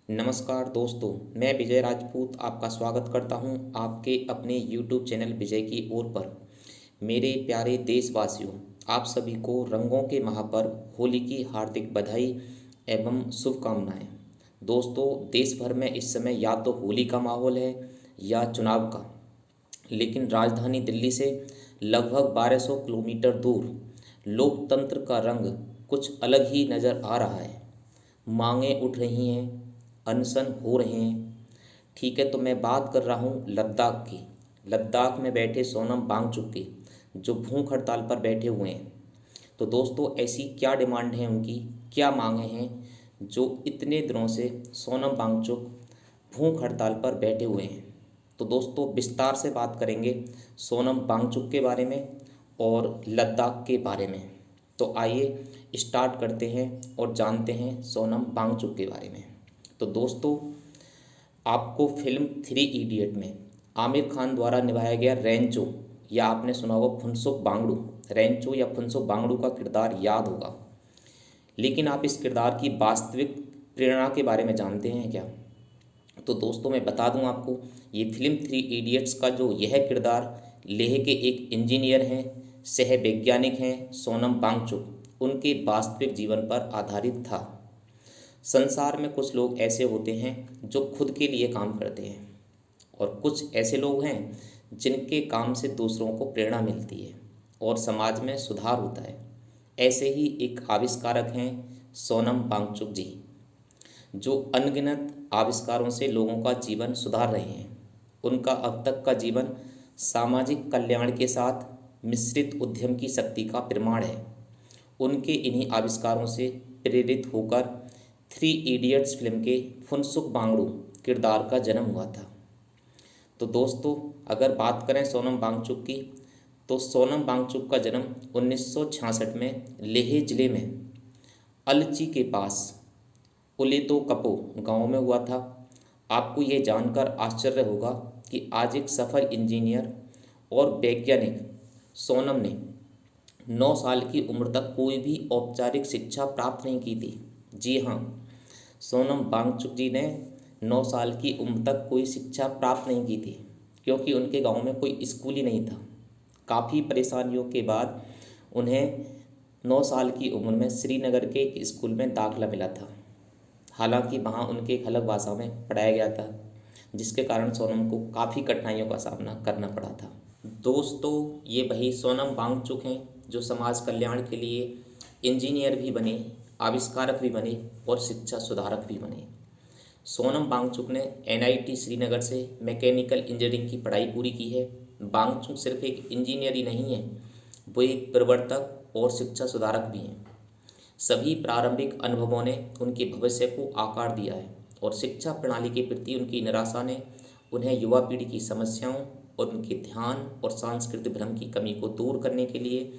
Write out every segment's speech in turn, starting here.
नमस्कार दोस्तों, मैं विजय राजपूत आपका स्वागत करता हूं आपके अपने YouTube चैनल विजय की ओर पर। मेरे प्यारे देशवासियों, आप सभी को रंगों के महापर्व होली की हार्दिक बधाई एवं शुभकामनाएं। दोस्तों, देश भर में इस समय या तो होली का माहौल है या चुनाव का, लेकिन राजधानी दिल्ली से लगभग 1200 किलोमीटर दूर लोकतंत्र का रंग कुछ अलग ही नज़र आ रहा है। मांगें उठ रही हैं, अनशन हो रहे हैं। ठीक है, तो मैं बात कर रहा हूँ लद्दाख की। लद्दाख में बैठे सोनम वांगचुक की, जो भूख हड़ताल पर बैठे हुए हैं। तो दोस्तों, ऐसी क्या डिमांड है उनकी, क्या मांगे हैं जो इतने दिनों से सोनम वांगचुक भूख हड़ताल पर बैठे हुए हैं। तो दोस्तों, विस्तार से बात करेंगे सोनम वांगचुक के बारे में और लद्दाख के बारे में। तो आइए स्टार्ट करते हैं और जानते हैं सोनम वांगचुक के बारे में। तो दोस्तों, आपको फिल्म 3 इडियट में आमिर खान द्वारा निभाया गया रेंचो, या आपने सुना होगा फुनसुक वांगडू, रेंचो या फुनसुक वांगडू का किरदार याद होगा। लेकिन आप इस किरदार की वास्तविक प्रेरणा के बारे में जानते हैं क्या? तो दोस्तों, मैं बता दूं आपको, ये फिल्म 3 इडियट्स का जो यह किरदार लेह के एक इंजीनियर हैं, सह वैज्ञानिक हैं सोनम वांगचुक, उनके वास्तविक जीवन पर आधारित था। संसार में कुछ लोग ऐसे होते हैं जो खुद के लिए काम करते हैं, और कुछ ऐसे लोग हैं जिनके काम से दूसरों को प्रेरणा मिलती है और समाज में सुधार होता है। ऐसे ही एक आविष्कारक हैं सोनम वांगचुक जी, जो अनगिनत आविष्कारों से लोगों का जीवन सुधार रहे हैं। उनका अब तक का जीवन सामाजिक कल्याण के साथ मिश्रित उद्यम की शक्ति का प्रमाण है। उनके इन्हीं आविष्कारों से प्रेरित होकर 3 इडियट्स फिल्म के फुनसुक वांगडू किरदार का जन्म हुआ था। तो दोस्तों, अगर बात करें सोनम वांगचुक की, तो सोनम वांगचुक का जन्म 1966 में लेह जिले में अलची के पास उलेतोकपो गांव में हुआ था। आपको ये जानकर आश्चर्य होगा कि आज एक सफल इंजीनियर और वैज्ञानिक सोनम ने 9 साल की उम्र तक कोई भी औपचारिक शिक्षा प्राप्त नहीं की थी। जी हाँ, सोनम वांगचुक जी ने 9 साल की उम्र तक कोई शिक्षा प्राप्त नहीं की थी, क्योंकि उनके गांव में कोई स्कूल ही नहीं था। काफ़ी परेशानियों के बाद उन्हें 9 साल की उम्र में श्रीनगर के एक स्कूल में दाखिला मिला था। हालांकि वहाँ उनके एक अलग भाषा में पढ़ाया गया था, जिसके कारण सोनम को काफ़ी कठिनाइयों का सामना करना पड़ा था। दोस्तों, ये वही सोनम वांगचुक हैं जो समाज कल्याण के लिए इंजीनियर भी बने, आविष्कारक भी बने और शिक्षा सुधारक भी बने। सोनम वांगचुक ने NIT श्रीनगर से मैकेनिकल इंजीनियरिंग की पढ़ाई पूरी की है। वांगचुक सिर्फ एक इंजीनियर ही नहीं है, वो एक प्रवर्तक और शिक्षा सुधारक भी हैं। सभी प्रारंभिक अनुभवों ने उनके भविष्य को आकार दिया है, और शिक्षा प्रणाली के प्रति उनकी निराशा ने उन्हें युवा पीढ़ी की समस्याओं और उनके ध्यान और सांस्कृतिक भ्रम की कमी को दूर करने के लिए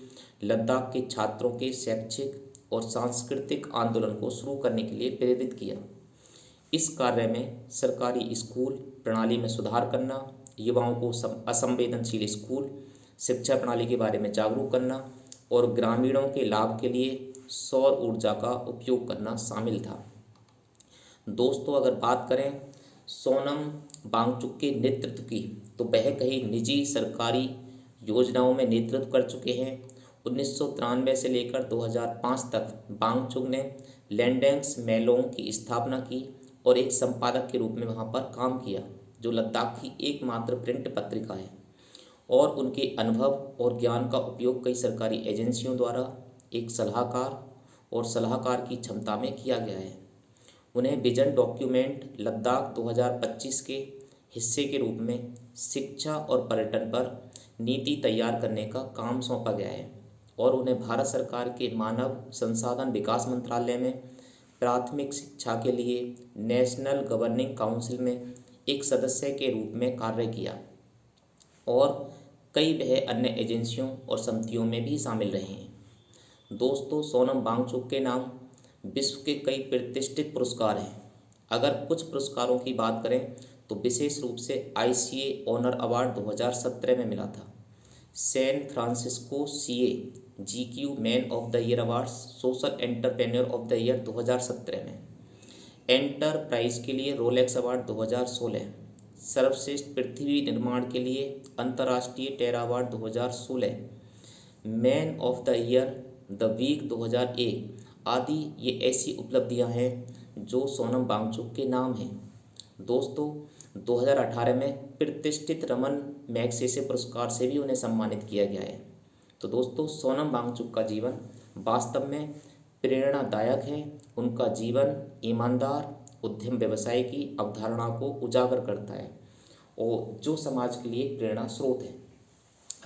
लद्दाख के छात्रों के शैक्षिक और सांस्कृतिक आंदोलन को शुरू करने के लिए प्रेरित किया। इस कार्य में सरकारी स्कूल प्रणाली में सुधार करना, युवाओं को असंवेदनशील स्कूल शिक्षा प्रणाली के बारे में जागरूक करना और ग्रामीणों के लाभ के लिए सौर ऊर्जा का उपयोग करना शामिल था। दोस्तों, अगर बात करें सोनम वांगचुक के नेतृत्व की, तो वह कई निजी सरकारी योजनाओं में नेतृत्व कर चुके हैं। 1993 से लेकर 2005 तक वांगचुक ने लैंडेंस मेलोंग की स्थापना की और एक संपादक के रूप में वहां पर काम किया, जो लद्दाख की एकमात्र प्रिंट पत्रिका है। और उनके अनुभव और ज्ञान का उपयोग कई सरकारी एजेंसियों द्वारा एक सलाहकार और सलाहकार की क्षमता में किया गया है। उन्हें विजन डॉक्यूमेंट लद्दाख 2025 के हिस्से के रूप में शिक्षा और पर्यटन पर नीति तैयार करने का काम सौंपा गया है, और उन्हें भारत सरकार के मानव संसाधन विकास मंत्रालय में प्राथमिक शिक्षा के लिए नेशनल गवर्निंग काउंसिल में एक सदस्य के रूप में कार्य किया, और कई वह अन्य एजेंसियों और समितियों में भी शामिल रहे हैं। दोस्तों, सोनम वांगचुक के नाम विश्व के कई प्रतिष्ठित पुरस्कार हैं। अगर कुछ पुरस्कारों की बात करें तो विशेष रूप से ICA ऑनर अवार्ड 2017 में मिला था। San Francisco CA GQ man of the year award social entrepreneur of the year 2017 में। एंटरप्राइज के लिए रोलेक्स अवार्ड 2016, सर्वश्रेष्ठ पृथ्वी निर्माण के लिए अंतर्राष्ट्रीय Terra award 2016, man of the year the week 2001 आदि ये ऐसी उपलब्धियां हैं जो सोनम वांगचुक के नाम हैं। दोस्तों 2018 में प्रतिष्ठित रमन मैगसेसे पुरस्कार से भी उन्हें सम्मानित किया गया है। तो दोस्तों सोनम वांगचुक का जीवन वास्तव में प्रेरणादायक है। उनका जीवन ईमानदार उद्यम व्यवसाय की अवधारणा को उजागर करता है और जो समाज के लिए प्रेरणा स्रोत है।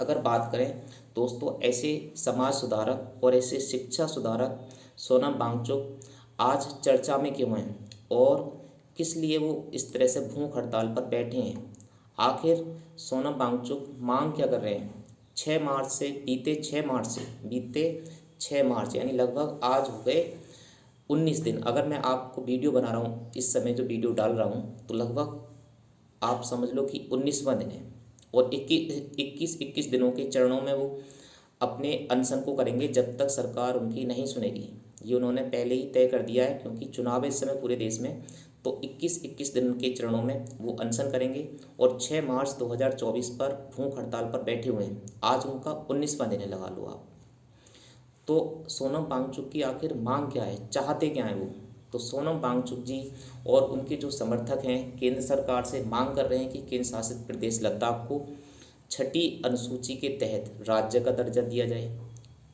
अगर बात करें दोस्तों ऐसे समाज सुधारक और ऐसे शिक्षा सुधारक सोनम वांगचुक आज चर्चा में क्यों हैं और किस लिए वो इस तरह से भूख हड़ताल पर बैठे हैं। आखिर सोनम वांगचुक मांग क्या कर रहे हैं। बीते 6 मार्च यानी लगभग आज हो गए 19 दिन। अगर मैं आपको वीडियो बना रहा हूँ, इस समय जो वीडियो डाल रहा हूँ, तो लगभग आप समझ लो कि 19वां दिन है और 21 दिनों के चरणों में वो अपने अनशन को करेंगे जब तक सरकार उनकी नहीं सुनेगी। ये उन्होंने पहले ही तय कर दिया है क्योंकि चुनाव है इस समय पूरे देश में। तो 21 दिन के चरणों में वो अनशन करेंगे और 6 मार्च 2024 पर भूख हड़ताल पर बैठे हुए हैं। आज उनका 19वां दिन है, लगा लो आप। तो सोनम वांगचुक की आखिर मांग क्या है, चाहते क्या हैं वो। तो सोनम वांगचुक जी और उनके जो समर्थक हैं केंद्र सरकार से मांग कर रहे हैं कि केंद्र शासित प्रदेश लद्दाख को 6ठी अनुसूची के तहत राज्य का दर्जा दिया जाए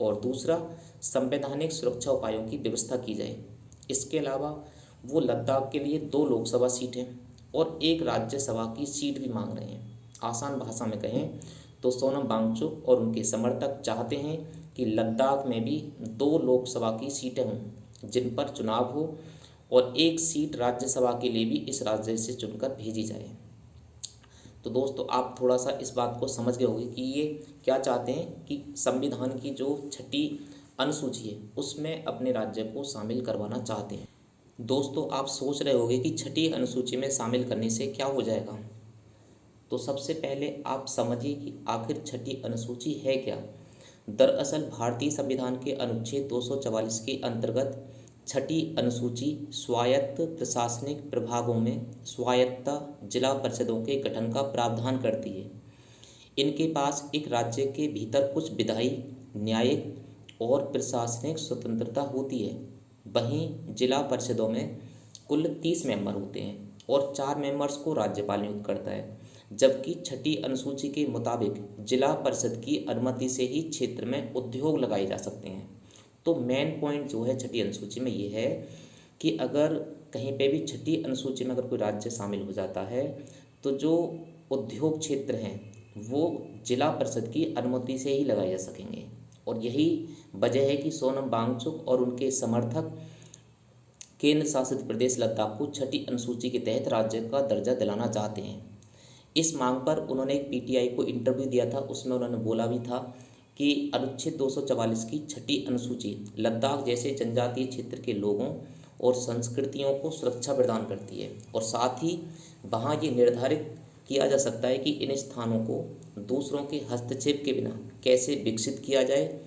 और दूसरा संवैधानिक सुरक्षा उपायों की व्यवस्था की जाए। इसके अलावा वो लद्दाख के लिए 2 लोकसभा सीटें और 1 राज्यसभा की सीट भी मांग रहे हैं। आसान भाषा में कहें तो सोनम वांगचुक और उनके समर्थक चाहते हैं कि लद्दाख में भी 2 लोकसभा की सीटें हों जिन पर चुनाव हो और 1 सीट राज्यसभा के लिए भी इस राज्य से चुनकर भेजी जाए। तो दोस्तों आप थोड़ा सा इस बात को समझ गए होंगे कि ये क्या चाहते हैं कि संविधान की जो 6ठी अनुसूची है उसमें अपने राज्य को शामिल करवाना चाहते हैं। दोस्तों आप सोच रहे होंगे कि 6ठी अनुसूची में शामिल करने से क्या हो जाएगा। तो सबसे पहले आप समझिए कि आखिर 6ठी अनुसूची है क्या। दरअसल भारतीय संविधान के अनुच्छेद 244 के अंतर्गत 6ठी अनुसूची स्वायत्त प्रशासनिक प्रभागों में स्वायत्तता जिला परिषदों के गठन का प्रावधान करती है। इनके पास एक राज्य के भीतर कुछ विधायी, न्यायिक और प्रशासनिक स्वतंत्रता होती है। वहीं जिला परिषदों में कुल 30 मेंबर होते हैं और 4 मेंबर्स को राज्यपाल नियुक्त करता है, जबकि 6ठी अनुसूची के मुताबिक जिला परिषद की अनुमति से ही क्षेत्र में उद्योग लगाए जा सकते हैं। तो मेन पॉइंट जो है 6ठी अनुसूची में ये है कि अगर कहीं पे भी 6ठी अनुसूची में अगर कोई राज्य शामिल हो जाता है तो जो उद्योग क्षेत्र हैं वो जिला परिषद की अनुमति से ही लगाए जा सकेंगे। और यही वजह है कि सोनम वांगचुक और उनके समर्थक केंद्र शासित प्रदेश लद्दाख को 6ठी अनुसूची के तहत राज्य का दर्जा दिलाना चाहते हैं। इस मांग पर उन्होंने एक पीटीआई को इंटरव्यू दिया था, उसमें उन्होंने बोला भी था कि अनुच्छेद 244 की 6ठी अनुसूची लद्दाख जैसे जनजातीय क्षेत्र के लोगों और संस्कृतियों को सुरक्षा प्रदान करती है और साथ ही वहाँ ये निर्धारित किया जा सकता है कि इन स्थानों को दूसरों के हस्तक्षेप के बिना कैसे विकसित किया जाए।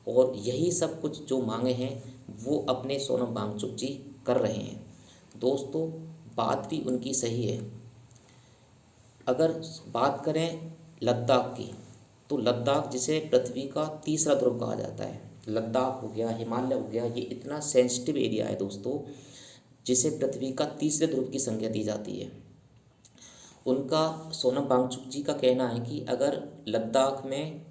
और यही सब कुछ जो मांगे हैं वो अपने सोनम वांगचुक जी कर रहे हैं। दोस्तों बात भी उनकी सही है। अगर बात करें लद्दाख की तो लद्दाख जिसे पृथ्वी का तीसरा ध्रुव कहा जाता है, लद्दाख हो गया, हिमालय हो गया, ये इतना सेंसिटिव एरिया है दोस्तों जिसे पृथ्वी का तीसरे ध्रुव की संज्ञा दी जाती है। उनका सोनम वांगचुक जी का कहना है कि अगर लद्दाख में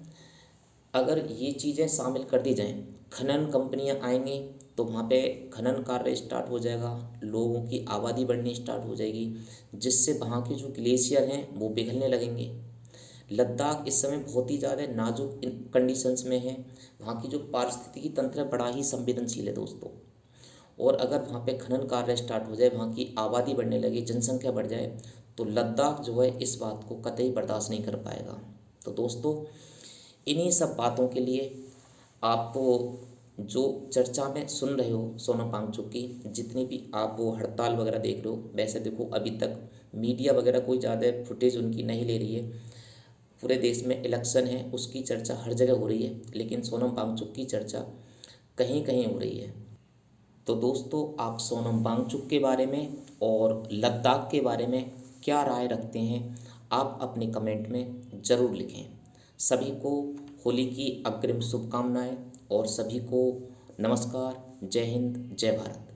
अगर ये चीज़ें शामिल कर दी जाएं, खनन कंपनियां आएंगी तो वहाँ पे खनन कार्य स्टार्ट हो जाएगा, लोगों की आबादी बढ़नी स्टार्ट हो जाएगी, जिससे वहाँ के जो ग्लेशियर हैं वो पिघलने लगेंगे। लद्दाख इस समय बहुत ही ज़्यादा नाजुक कंडीशंस में है। वहाँ की जो पारिस्थितिकी तंत्र है बड़ा ही संवेदनशील है दोस्तों। और अगर वहाँ पे खनन कार्य स्टार्ट हो जाए, वहाँ की आबादी बढ़ने लगे, जनसंख्या बढ़ जाए, तो लद्दाख जो है इस बात को कतई बर्दाश्त नहीं कर पाएगा। तो दोस्तों इन्हीं सब बातों के लिए आप जो चर्चा में सुन रहे हो सोनम वांगचुक की, जितनी भी आप वो हड़ताल वगैरह देख रहे हो, वैसे देखो अभी तक मीडिया वगैरह कोई ज़्यादा फुटेज उनकी नहीं ले रही है। पूरे देश में इलेक्शन है, उसकी चर्चा हर जगह हो रही है, लेकिन सोनम वांगचुक की चर्चा कहीं कहीं हो रही है। तो दोस्तों, आप सोनम वांगचुक के बारे में और लद्दाख के बारे में क्या राय रखते हैं, आप अपने कमेंट में ज़रूर लिखें। सभी को होली की अग्रिम शुभकामनाएं और सभी को नमस्कार। जय हिंद, जय भारत।